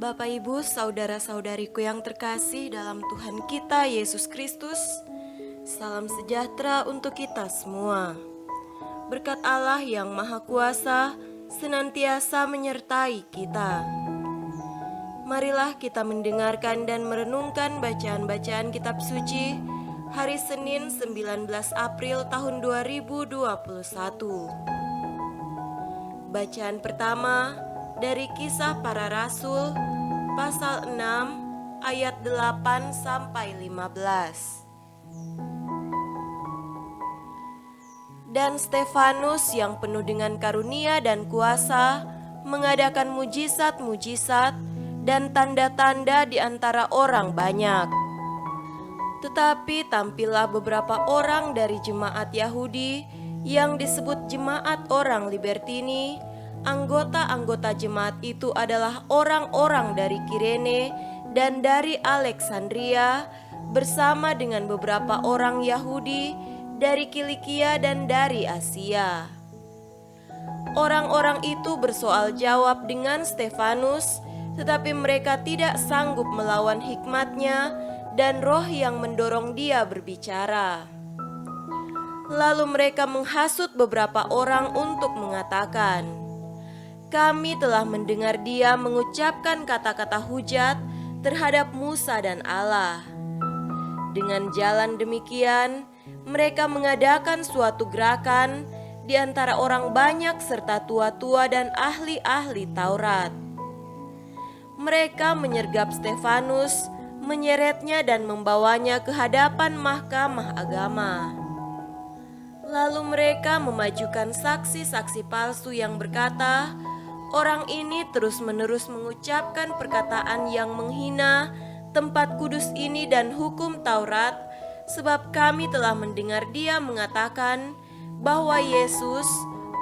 Bapak, Ibu, saudara-saudariku yang terkasih dalam Tuhan kita Yesus Kristus, salam sejahtera untuk kita semua. Berkat Allah yang Maha Kuasa senantiasa menyertai kita. Marilah kita mendengarkan dan merenungkan bacaan-bacaan kitab suci hari Senin 19 April tahun 2021. Bacaan pertama dari Kisah Para Rasul pasal 6 ayat 8 sampai 15. Dan Stefanus yang penuh dengan karunia dan kuasa mengadakan mujizat-mujizat dan tanda-tanda di antara orang banyak. Tetapi tampillah beberapa orang dari jemaat Yahudi yang disebut jemaat orang Libertini. Anggota-anggota jemaat itu adalah orang-orang dari Kirene dan dari Alexandria bersama dengan beberapa orang Yahudi dari Kilikia dan dari Asia. Orang-orang itu bersoal jawab dengan Stefanus, tetapi mereka tidak sanggup melawan hikmatnya dan roh yang mendorong dia berbicara. Lalu mereka menghasut beberapa orang untuk mengatakan, "Kami telah mendengar dia mengucapkan kata-kata hujat terhadap Musa dan Allah." Dengan jalan demikian, mereka mengadakan suatu gerakan di antara orang banyak serta tua-tua dan ahli-ahli Taurat. Mereka menyergap Stefanus, menyeretnya dan membawanya ke hadapan mahkamah agama. Lalu mereka memajukan saksi-saksi palsu yang berkata, "Orang ini terus-menerus mengucapkan perkataan yang menghina tempat kudus ini dan hukum Taurat, sebab kami telah mendengar dia mengatakan bahwa Yesus,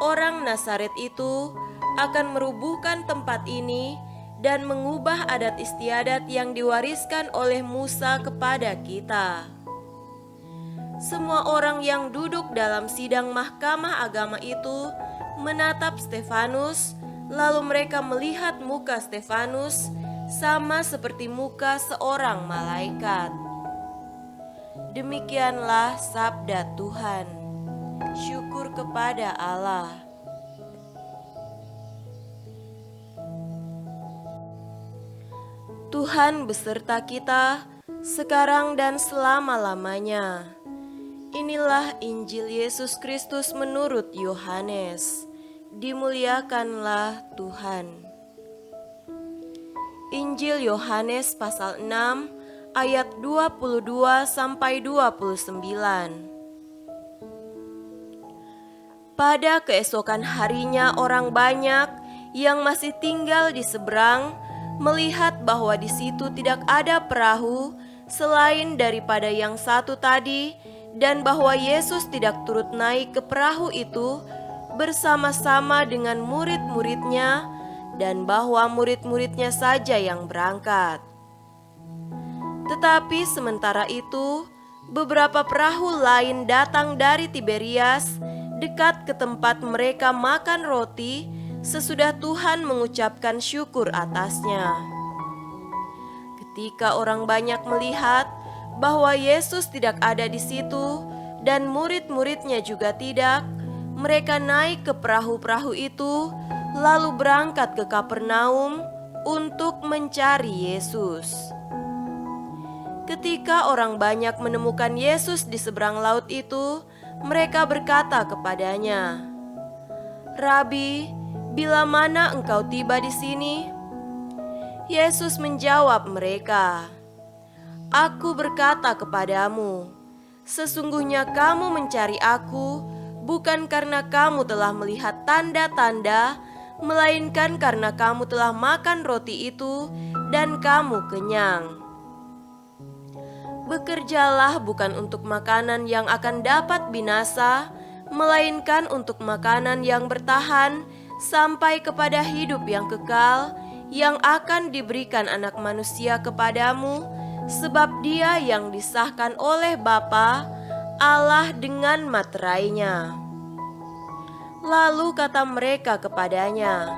orang Nazaret itu, akan merubuhkan tempat ini dan mengubah adat istiadat yang diwariskan oleh Musa kepada kita." Semua orang yang duduk dalam sidang mahkamah agama itu menatap Stefanus, lalu mereka melihat muka Stefanus sama seperti muka seorang malaikat. Demikianlah sabda Tuhan. Syukur kepada Allah. Tuhan beserta kita sekarang dan selama-lamanya. Inilah Injil Yesus Kristus menurut Yohanes. Dimuliakanlah Tuhan. Injil Yohanes pasal 6 ayat 22 sampai 29. Pada keesokan harinya orang banyak yang masih tinggal di seberang melihat bahwa di situ tidak ada perahu selain daripada yang satu tadi, dan bahwa Yesus tidak turut naik ke perahu itu bersama-sama dengan murid-muridnya, dan bahwa murid-muridnya saja yang berangkat. Tetapi sementara itu, beberapa perahu lain datang dari Tiberias dekat ke tempat mereka makan roti sesudah Tuhan mengucapkan syukur atasnya. Ketika orang banyak melihat bahwa Yesus tidak ada di situ dan murid-muridnya juga tidak, mereka naik ke perahu-perahu itu lalu berangkat ke Kapernaum untuk mencari Yesus. Ketika orang banyak menemukan Yesus di seberang laut itu, mereka berkata kepadanya, "Rabi, bila mana engkau tiba di sini?" Yesus menjawab mereka, "Aku berkata kepadamu, sesungguhnya kamu mencari aku bukan karena kamu telah melihat tanda-tanda, melainkan karena kamu telah makan roti itu dan kamu kenyang. Bekerjalah bukan untuk makanan yang akan dapat binasa, melainkan untuk makanan yang bertahan sampai kepada hidup yang kekal, yang akan diberikan Anak Manusia kepadamu, sebab dia yang disahkan oleh Bapa, Allah dengan materainya." Lalu kata mereka kepadanya,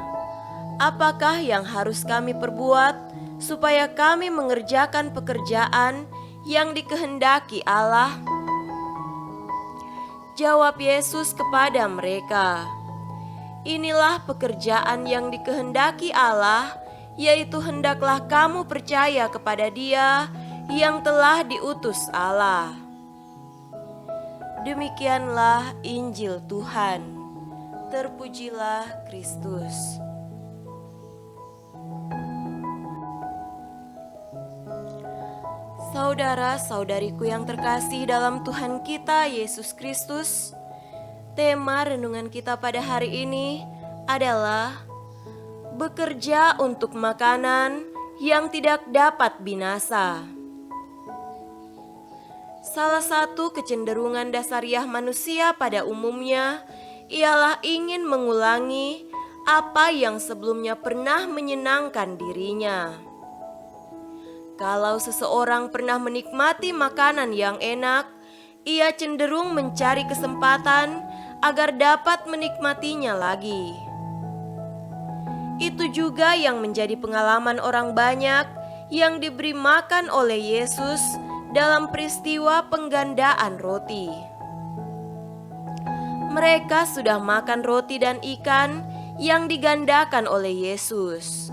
"Apakah yang harus kami perbuat supaya kami mengerjakan pekerjaan yang dikehendaki Allah?" Jawab Yesus kepada mereka, "Inilah pekerjaan yang dikehendaki Allah, yaitu hendaklah kamu percaya kepada Dia yang telah diutus Allah." Demikianlah Injil Tuhan. Terpujilah Kristus. Saudara-saudariku yang terkasih dalam Tuhan kita Yesus Kristus, tema renungan kita pada hari ini adalah bekerja untuk makanan yang tidak dapat binasa. Salah satu kecenderungan dasariah manusia pada umumnya ialah ingin mengulangi apa yang sebelumnya pernah menyenangkan dirinya. Kalau seseorang pernah menikmati makanan yang enak, ia cenderung mencari kesempatan agar dapat menikmatinya lagi. Itu juga yang menjadi pengalaman orang banyak yang diberi makan oleh Yesus dalam peristiwa penggandaan roti. Mereka sudah makan roti dan ikan yang digandakan oleh Yesus.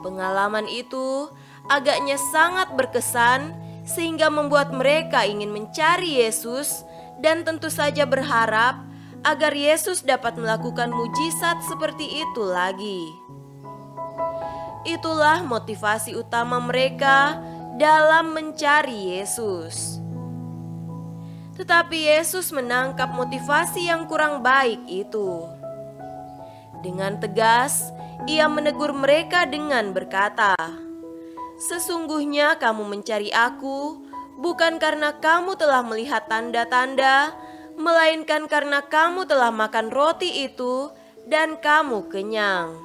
Pengalaman itu agaknya sangat berkesan sehingga membuat mereka ingin mencari Yesus dan tentu saja berharap agar Yesus dapat melakukan mujizat seperti itu lagi. Itulah motivasi utama mereka dalam mencari Yesus. Tetapi Yesus menangkap motivasi yang kurang baik itu. Dengan tegas, Ia menegur mereka dengan berkata, "Sesungguhnya kamu mencari Aku bukan karena kamu telah melihat tanda-tanda, melainkan karena kamu telah makan roti itu dan kamu kenyang."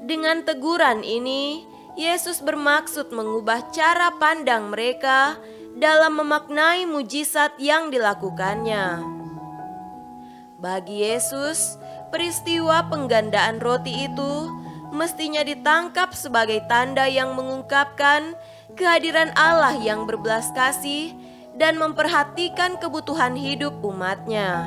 Dengan teguran ini, Yesus bermaksud mengubah cara pandang mereka dalam memaknai mujizat yang dilakukannya. Bagi Yesus, peristiwa penggandaan roti itu mestinya ditangkap sebagai tanda yang mengungkapkan kehadiran Allah yang berbelas kasih dan memperhatikan kebutuhan hidup umatnya.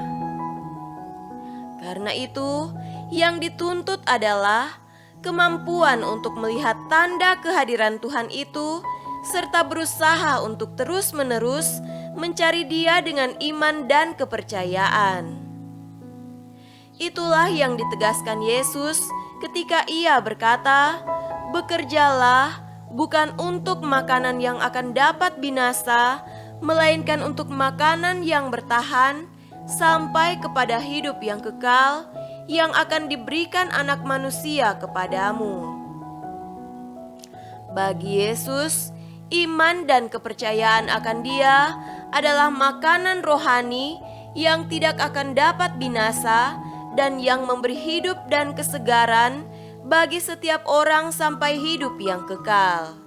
Karena itu, yang dituntut adalah kemampuan untuk melihat tanda kehadiran Tuhan itu serta berusaha untuk terus-menerus mencari Dia dengan iman dan kepercayaan. Itulah yang ditegaskan Yesus ketika Ia berkata, "Bekerjalah bukan untuk makanan yang akan dapat binasa, melainkan untuk makanan yang bertahan sampai kepada hidup yang kekal yang akan diberikan Anak Manusia kepadamu." Bagi Yesus, iman dan kepercayaan akan Dia adalah makanan rohani yang tidak akan dapat binasa dan yang memberi hidup dan kesegaran bagi setiap orang sampai hidup yang kekal.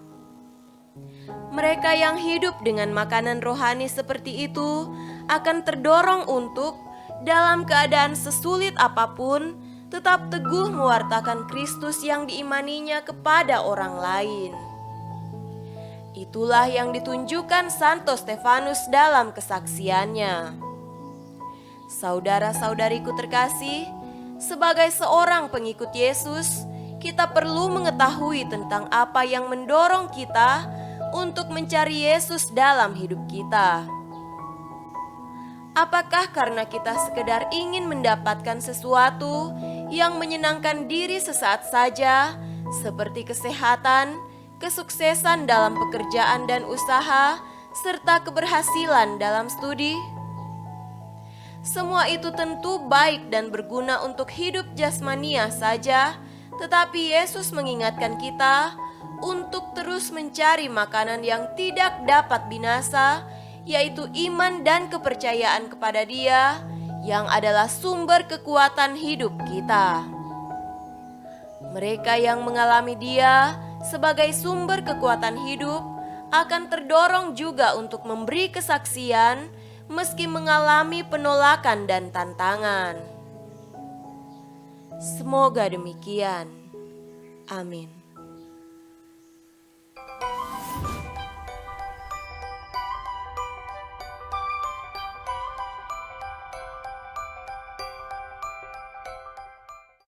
Mereka yang hidup dengan makanan rohani seperti itu akan terdorong untuk, dalam keadaan sesulit apapun, tetap teguh mewartakan Kristus yang diimaninya kepada orang lain. Itulah yang ditunjukkan Santo Stefanus dalam kesaksiannya. Saudara-saudariku terkasih, sebagai seorang pengikut Yesus, kita perlu mengetahui tentang apa yang mendorong kita untuk mencari Yesus dalam hidup kita. Apakah karena kita sekedar ingin mendapatkan sesuatu yang menyenangkan diri sesaat saja, seperti kesehatan, kesuksesan dalam pekerjaan dan usaha, serta keberhasilan dalam studi? Semua itu tentu baik dan berguna untuk hidup jasmania saja, tetapi Yesus mengingatkan kita untuk terus mencari makanan yang tidak dapat binasa, yaitu iman dan kepercayaan kepada Dia yang adalah sumber kekuatan hidup kita. Mereka yang mengalami Dia sebagai sumber kekuatan hidup akan terdorong juga untuk memberi kesaksian meski mengalami penolakan dan tantangan. Semoga demikian. Amin.